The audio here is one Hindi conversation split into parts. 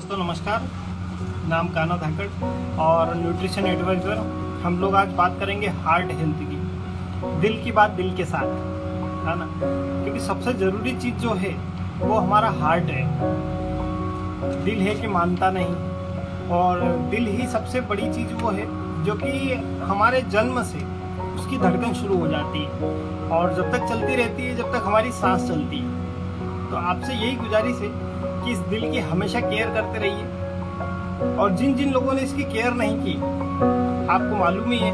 दोस्तों नमस्कार, नाम काना धाकड़ और न्यूट्रिशन एडवाइज़र। हम लोग आज बात करेंगे हार्ट हेल्थ की। दिल की बात दिल के साथ, है ना, क्योंकि सबसे ज़रूरी चीज़ जो है वो हमारा हार्ट है। दिल है कि मानता नहीं, और दिल ही सबसे बड़ी चीज़ वो है जो कि हमारे जन्म से उसकी धड़कन शुरू हो जाती है और जब तक चलती रहती है, जब तक हमारी सांस चलती है। तो आपसे यही गुजारिश है कि इस दिल की हमेशा केयर करते रहिए। और जिन जिन लोगों ने इसकी केयर नहीं की, आपको मालूम ही है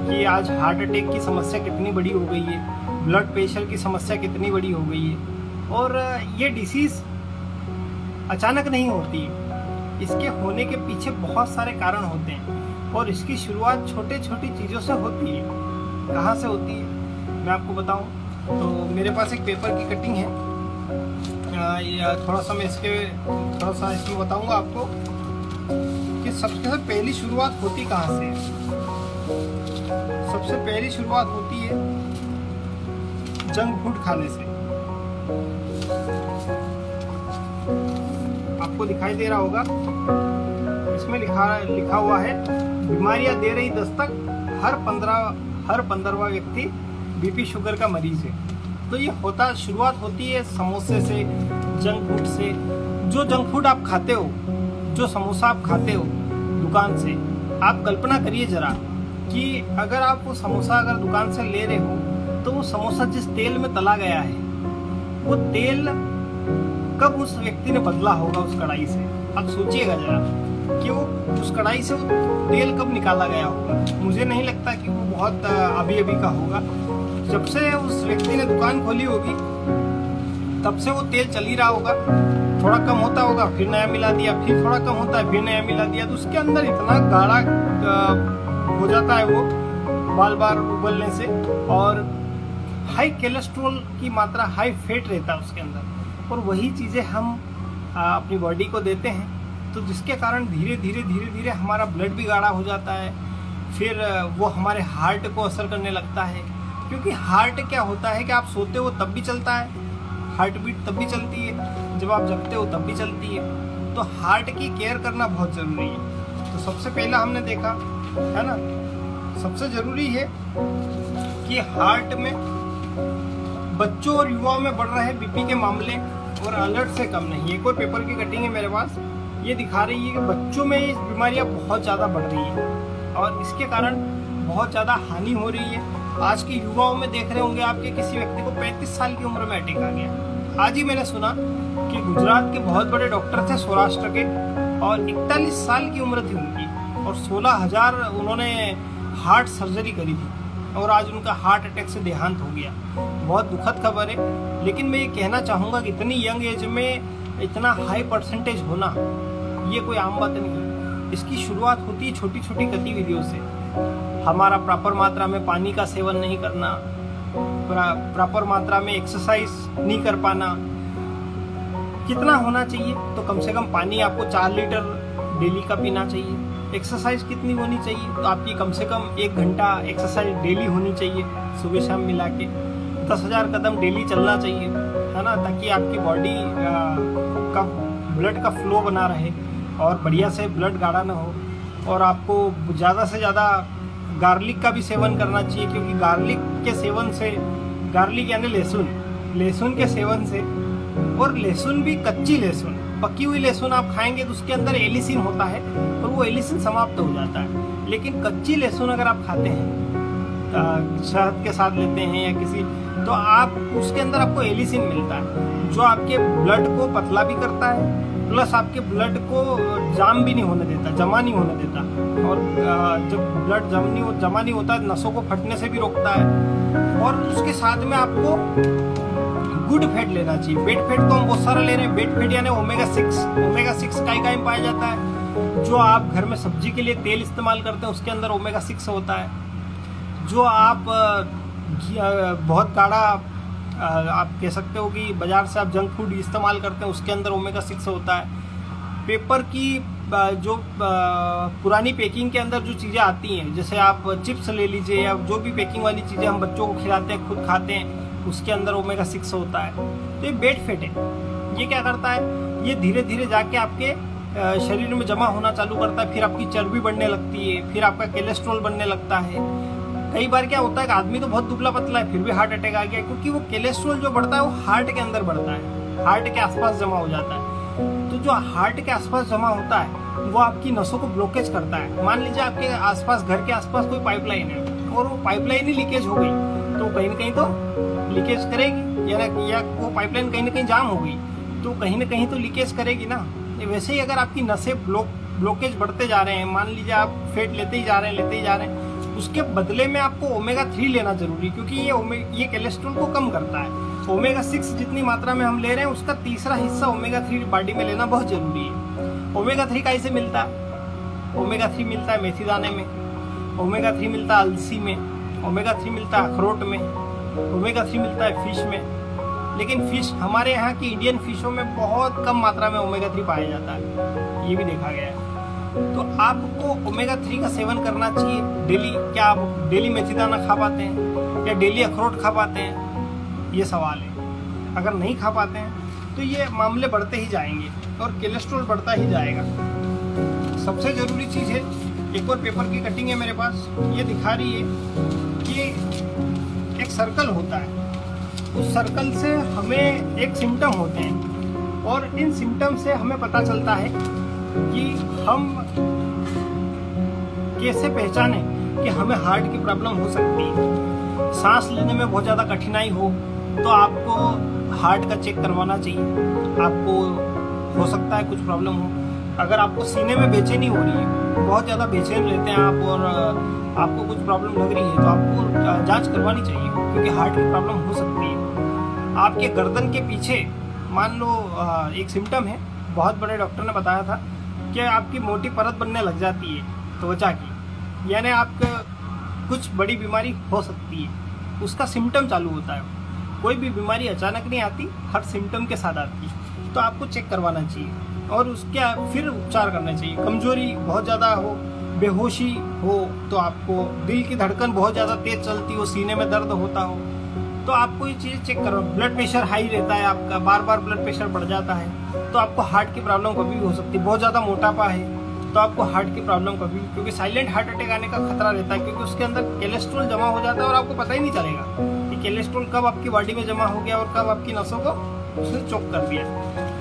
कि आज हार्ट अटैक की समस्या कितनी बड़ी हो गई है, ब्लड प्रेशर की समस्या कितनी बड़ी हो गई है। और ये डिसीज़ अचानक नहीं होती है, इसके होने के पीछे बहुत सारे कारण होते हैं और इसकी शुरुआत छोटे छोटी चीज़ों से होती है। कहाँ से होती है मैं आपको बताऊं तो मेरे पास एक पेपर की कटिंग है। थोड़ा सा इसमें बताऊंगा आपको कि सबसे पहली शुरुआत होती कहाँ से है। सबसे पहली शुरुआत होती है जंक फूड खाने से। आपको दिखाई दे रहा होगा, इसमें लिखा हुआ है, बीमारियां दे रही दस्तक, हर 15वां व्यक्ति बीपी शुगर का मरीज है। तो ये शुरुआत होती है समोसे से, जंक फूड से। जो जंक फूड आप खाते हो, जो समोसा आप खाते हो दुकान से, आप कल्पना करिए जरा कि अगर आप वो समोसा अगर दुकान से ले रहे हो तो वो समोसा जिस तेल में तला गया है, वो तेल कब उस व्यक्ति ने बदला होगा उस कढ़ाई से। आप सोचिएगा जरा कि वो उस कढ़ाई से वो तेल कब निकाला गया होगा। मुझे नहीं लगता कि वो बहुत अभी का होगा। जब से उस व्यक्ति ने दुकान खोली होगी तब से वो तेल चल ही रहा होगा। थोड़ा कम होता होगा, फिर नया मिला दिया, फिर थोड़ा कम होता है, फिर नया मिला दिया। तो उसके अंदर इतना गाढ़ा हो जाता है वो बार बार उबलने से, और हाई कोलेस्ट्रॉल की मात्रा, हाई फैट रहता है उसके अंदर। और वही चीज़ें हम अपनी बॉडी को देते हैं, तो जिसके कारण धीरे धीरे हमारा ब्लड भी गाढ़ा हो जाता है। फिर वो हमारे हार्ट को असर करने लगता है, क्योंकि हार्ट क्या होता है कि आप सोते हो तब भी चलता है, हार्ट बीट तब भी चलती है, जब आप जगते हो तब भी चलती है। तो हार्ट की केयर करना बहुत ज़रूरी है। तो सबसे पहला हमने देखा, है ना, सबसे ज़रूरी है कि हार्ट में बच्चों और युवाओं में बढ़ रहे बीपी के मामले और अलर्ट से कम नहीं। एक और पेपर की कटिंग है मेरे पास, ये दिखा रही है कि बच्चों में ये बीमारियाँ बहुत ज़्यादा बढ़ रही है और इसके कारण बहुत ज़्यादा हानि हो रही है। आज के युवाओं में देख रहे होंगे आपके किसी व्यक्ति को 35 साल की उम्र में अटैक आ गया। आज ही मैंने सुना कि गुजरात के बहुत बड़े डॉक्टर थे सौराष्ट्र के, और 41 साल की उम्र थी उनकी, और 16,000 उन्होंने हार्ट सर्जरी करी थी, और आज उनका हार्ट अटैक से देहांत हो गया। बहुत दुखद खबर है। लेकिन मैं ये कहना चाहूँगा कि इतनी यंग एज में इतना हाई परसेंटेज होना ये कोई आम बात नहीं है। इसकी शुरुआत होती है छोटी छोटी गतिविधियों से। हमारा प्रॉपर मात्रा में पानी का सेवन नहीं करना, प्रॉपर मात्रा में एक्सरसाइज नहीं कर पाना। कितना होना चाहिए, तो कम से कम पानी आपको 4 लीटर डेली का पीना चाहिए। एक्सरसाइज कितनी होनी चाहिए, तो आपकी कम से कम 1 घंटा एक्सरसाइज डेली होनी चाहिए, सुबह शाम मिला के 10,000 कदम डेली चलना चाहिए, है ना, ताकि आपकी बॉडी का ब्लड का फ्लो बना रहे और बढ़िया से ब्लड गाढ़ा ना हो। और आपको ज़्यादा से ज़्यादा गार्लिक का भी सेवन करना चाहिए, क्योंकि गार्लिक के सेवन से, गार्लिक यानी लहसुन के सेवन से, और लहसुन भी कच्ची लहसुन, पकी हुई लहसुन आप खाएंगे तो उसके अंदर एलिसिन होता है और वो एलिसिन समाप्त हो जाता है। लेकिन कच्ची लहसुन अगर आप खाते हैं, शहद के साथ लेते हैं या किसी, तो आप उसके अंदर आपको एलिसिन मिलता है, जो आपके ब्लड को पतला भी करता है, प्लस आपके ब्लड को जाम भी नहीं होने देता, जमा नहीं होने देता। और जब ब्लड जमा नहीं होता है, नसों को फटने से भी रोकता है। और उसके साथ में आपको गुड फैट लेना चाहिए। बेड फैट तो हम बहुत सारा ले रहे हैं। बेड फैट यानी ओमेगा 6 काय में पाया जाता है। जो आप घर में सब्जी के लिए तेल इस्तेमाल करते हैं उसके अंदर ओमेगा 6 होता है। जो आप बहुत गाढ़ा आप कह सकते हो कि बाजार से आप जंक फूड इस्तेमाल करते हैं उसके अंदर ओमेगा 6 होता है। पेपर की जो पुरानी पैकिंग के अंदर जो चीज़ें आती हैं, जैसे आप चिप्स ले लीजिए या जो भी पैकिंग वाली चीज़ें हम बच्चों को खिलाते हैं, खुद खाते हैं, उसके अंदर ओमेगा 6 होता है। तो ये बेड फैट है। ये क्या करता है, ये धीरे धीरे जाके आपके शरीर में जमा होना चालू करता है, फिर आपकी चर्बी बढ़ने लगती है, फिर आपका कोलेस्ट्रॉल बनने लगता है। कई बार क्या होता है कि आदमी तो बहुत दुबला पतला है फिर भी हार्ट अटैक आ गया, क्योंकि वो कोलेस्ट्रॉल जो बढ़ता है वो हार्ट के अंदर बढ़ता है, हार्ट के आसपास जमा हो जाता है। तो जो हार्ट के आसपास जमा होता है वो आपकी नसों को ब्लॉकेज करता है। मान लीजिए आपके आसपास, घर के आसपास कोई पाइपलाइन है और वो पाइपलाइन ही लीकेज हो गई, तो कहीं ना कहीं तो लीकेज करेगी, या वो पाइपलाइन कहीं ना कहीं जाम हो गई तो कहीं ना कहीं तो लीकेज करेगी ना। वैसे ही अगर आपकी नसें ब्लॉकेज बढ़ते जा रहे हैं, मान लीजिए आप फैट लेते ही जा रहे हैं, उसके बदले में आपको ओमेगा 3 लेना जरूरी, क्योंकि ये कोलेस्ट्रॉल को कम करता है। ओमेगा 6 जितनी मात्रा में हम ले रहे हैं उसका तीसरा हिस्सा ओमेगा 3 बॉडी में लेना बहुत जरूरी है। ओमेगा 3 कैसे मिलता है? ओमेगा 3 मिलता है मेथी दाने में, ओमेगा 3 मिलता है अलसी में, ओमेगा 3 मिलता है अखरोट में, ओमेगा 3 मिलता है फिश में। लेकिन फिश, हमारे यहाँ की इंडियन फिशों में बहुत कम मात्रा में ओमेगा 3 पाया जाता है, ये भी देखा गया है। तो आपको ओमेगा 3 का सेवन करना चाहिए डेली। क्या आप डेली मेथी दाना खा पाते हैं या डेली अखरोट खा पाते हैं, ये सवाल है। अगर नहीं खा पाते हैं तो ये मामले बढ़ते ही जाएंगे और कोलेस्ट्रॉल बढ़ता ही जाएगा। सबसे ज़रूरी चीज़ है, एक और पेपर की कटिंग है मेरे पास, ये दिखा रही है कि एक सर्कल होता है, उस सर्कल से हमें एक सिम्टम होते हैं और इन सिम्टम से हमें पता चलता है कि हम कैसे पहचाने कि हमें हार्ट की प्रॉब्लम हो सकती है। सांस लेने में बहुत ज़्यादा कठिनाई हो तो आपको हार्ट का चेक करवाना चाहिए, आपको हो सकता है कुछ प्रॉब्लम हो। अगर आपको सीने में बेचैनी हो रही है, बहुत ज़्यादा बेचैन रहते हैं आप और आपको कुछ प्रॉब्लम लग रही है, तो आपको जांच करवानी चाहिए, क्योंकि हार्ट की प्रॉब्लम हो सकती है। आपके गर्दन के पीछे मान लो एक सिम्टम है, बहुत बड़े डॉक्टर ने बताया था कि आपकी मोटी परत बनने लग जाती है त्वचा की, यानी आपको कुछ बड़ी बीमारी हो सकती है, उसका सिम्टम चालू होता है। कोई भी बीमारी अचानक नहीं आती, हर सिम्टम के साथ आती है, तो आपको चेक करवाना चाहिए और उसके फिर उपचार करना चाहिए। कमजोरी बहुत ज़्यादा हो, बेहोशी हो, तो आपको दिल की धड़कन बहुत ज़्यादा तेज चलती हो, सीने में दर्द होता हो, तो आपको ये चीज़ चेक करो। ब्लड प्रेशर हाई रहता है आपका, बार बार ब्लड प्रेशर बढ़ जाता है, तो आपको हार्ट की प्रॉब्लम कभी भी हो सकती है। बहुत ज़्यादा मोटापा है तो आपको हार्ट की प्रॉब्लम कभी, क्योंकि साइलेंट हार्ट अटैक आने का खतरा रहता है, क्योंकि उसके अंदर कोलेस्ट्रॉल जमा हो जाता है और आपको पता ही नहीं चलेगा कि कोलेस्ट्रॉल कब आपकी बॉडी में जमा हो गया और कब आपकी नसों को उसने चोक कर दिया।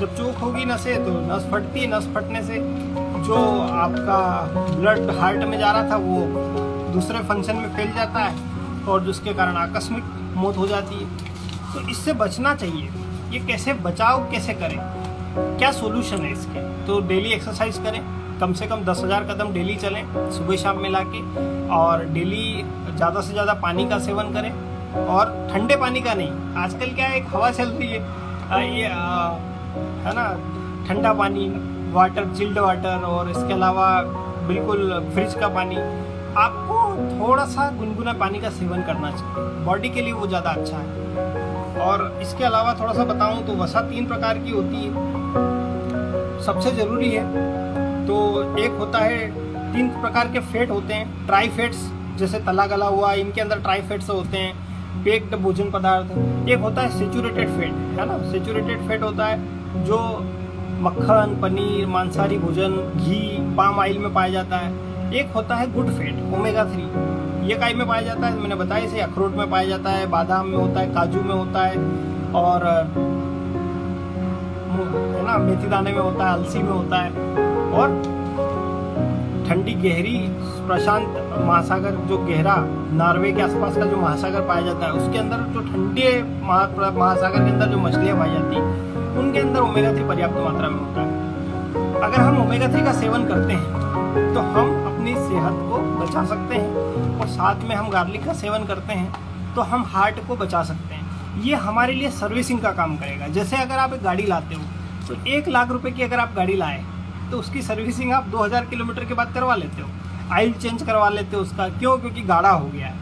जब चोक होगी नसें तो नस फटती है, नस फटने से जो आपका ब्लड हार्ट में जा रहा था वो दूसरे फंक्शन में फैल जाता है और जिसके कारण आकस्मिक मौत हो जाती है। तो इससे बचना चाहिए। ये कैसे बचाव कैसे करें, क्या सोल्यूशन है इसके? तो डेली एक्सरसाइज करें, कम से कम 10,000 कदम डेली चलें सुबह शाम मिला के, और डेली ज़्यादा से ज़्यादा पानी का सेवन करें, और ठंडे पानी का नहीं। आजकल क्या है, एक हवा चल रही है है ना, ठंडा पानी, वाटर, चिल्ड वाटर, और इसके अलावा बिल्कुल फ्रिज का पानी। आपको थोड़ा सा गुनगुना पानी का सेवन करना चाहिए, बॉडी के लिए वो ज़्यादा अच्छा है। और इसके अलावा थोड़ा सा बताऊं तो वसा 3 प्रकार की होती है, सबसे ज़रूरी है। तो एक होता है, 3 प्रकार के फैट होते हैं, ट्राई फैट्स, जैसे तला गला हुआ, इनके अंदर ट्राई फैट्स होते हैं, बेक्ड भोजन पदार्थ। एक होता है सेचुरेटेड फैट, है ना, सेचुरेटेड फैट होता है जो मक्खन, पनीर, मांसाहारी भोजन, घी, पाम ऑयल में पाया जाता है। एक होता है गुड फैट, ओमेगा 3, ये काय में पाया जाता है, मैंने बताया, इसे अखरोट में पाया जाता है, बादाम में होता है, काजू में होता है, और है ना मेथी दाने में होता है, अलसी में होता है, और ठंडी गहरी प्रशांत महासागर, जो गहरा नॉर्वे के आसपास का जो महासागर पाया जाता है, उसके अंदर जो ठंडे महासागर के अंदर जो मछलियाँ पाई जाती हैं, उनके अंदर ओमेगा 3 पर्याप्त मात्रा में होता है। अगर हम ओमेगा 3 का सेवन करते हैं तो हम अपनी सेहत को बचा सकते हैं, और साथ में हम गार्लिक का सेवन करते हैं तो हम हार्ट को बचा सकते हैं। ये हमारे लिए सर्विसिंग का काम करेगा। जैसे अगर आप एक गाड़ी लाते हो तो 1 लाख रुपए की अगर आप गाड़ी लाए तो उसकी सर्विसिंग आप 2000 किलोमीटर के बाद करवा लेते हो, ऑयल चेंज करवा लेते हो उसका। क्यों? क्योंकि गाढ़ा हो गया है।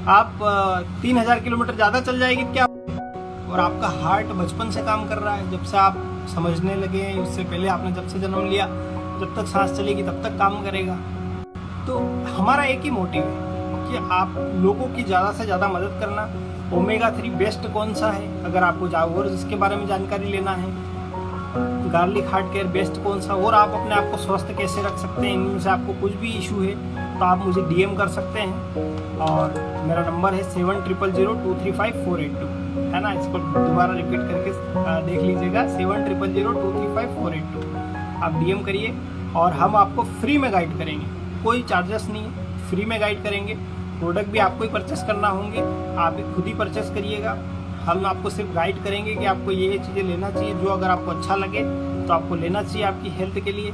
आप 3000 किलोमीटर ज़्यादा चल जाएगी क्या, और आपका हार्ट बचपन से काम कर रहा है, जब से आप समझने लगे हैं, उससे पहले आपने जब से जन्म लिया, जब तक सांस चलेगी तब तक काम करेगा। तो हमारा एक ही मोटिव है कि आप लोगों की ज़्यादा से ज़्यादा मदद करना। ओमेगा 3 बेस्ट कौन सा है, अगर आपको और इसके बारे में जानकारी लेना है गार्लिक हार्ट केयर बेस्ट कौन सा, और आप अपने आप को स्वस्थ कैसे रख सकते हैं, इनमें से आपको कुछ भी इशू है तो आप मुझे DM कर सकते हैं। और मेरा नंबर है 7000235482, है ना। इसको दोबारा रिपीट करके देख लीजिएगा, 7000235482। आप DM करिए और हम आपको फ्री में गाइड करेंगे, कोई चार्जेस नहीं है, फ्री में गाइड करेंगे। प्रोडक्ट भी आपको ही परचेस करना होंगे, आप खुद ही परचेस करिएगा। हम आपको सिर्फ गाइड करेंगे कि आपको ये चीज़ें लेना चाहिए, जो अगर आपको अच्छा लगे तो आपको लेना चाहिए आपकी हेल्थ के लिए।